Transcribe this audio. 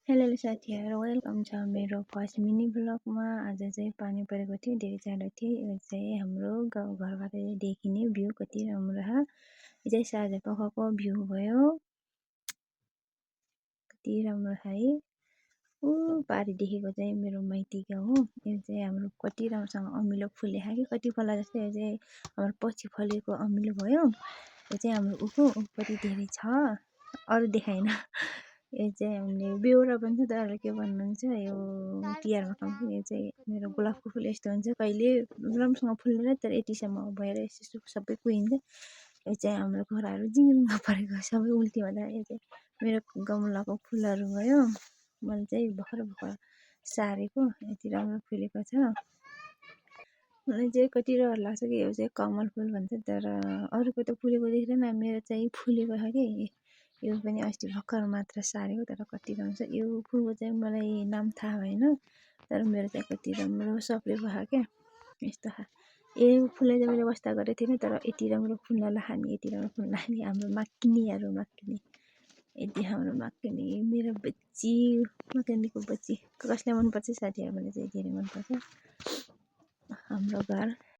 Hello साथीहरू, welcome छ मेरो फर्स्ट मिनी ब्लगमा। आज चाहिँ पानी परेको थियो, धेरै जाडो थियो। यो चाहिँ हाम्रो गाउँघरबाट देखिने भ्यू कति राम्रो छ। यो चाहिँ साँझ पखको भ्यू भयो, कति राम्रो छ है। पारि देखेको चाहिँ मेरो माइती गाउँ हो। यो चाहिँ हाम्रो कति राम्रोसँग अमिलो फुलेको कि कति फला जस्तै। यो चाहिँ हाम्रो पछि फलेको अमिलो भयो। यो चाहिँ हाम्रो कति धेरै छ, अरू देखाइन। यो चाहिँ हामीले बेहोरा भन्छ, तर के भन्नुहुन्छ यो तिहारमा खान्छ। यो चाहिँ मेरो गुलाबको फुल यस्तो हुन्छ, कहिले राम्रोसँग फुल्दैन, तर यतिसम्म भएर यस्तो सबै कुहिन्छ। यो चाहिँ हाम्रो घोडाहरू जिङ्गिङ परेको सबै उल्टी हुँदा। यो चाहिँ मेरो गमलाको फुलहरू भयो, मैले चाहिँ भर्खर सारेको, यति राम्रो फुलेको छ। मलाई चाहिँ कति रहर लाग्छ कि यो चाहिँ कमल फुल भन्छ, तर अरूको त फुलेको देख्दैन, मेरो चाहिँ फुलेको छ कि। यो पनि अस्ति भर्खर मात्र सारेको, तर कति राम्रो छ। यो फुलको चाहिँ मलाई नाम थाहा भएन, तर मेरो चाहिँ कति राम्रो सप्रेको छ क्या। यस्तो छ। यो फुललाई चाहिँ मैले वास्ता गरेको थिइनँ, तर यति राम्रो फुल्न लाग्ने, यति राम्रो फुल्न लाग्ने। हाम्रो माक्किनीहरू माक्किनी, यति हाम्रो माक्किनी मेरो बच्ची, माक्किनीको बच्ची। कसलाई मनपर्छ साथीहरू, मलाई चाहिँ धेरै मनपर्छ। हाम्रो घर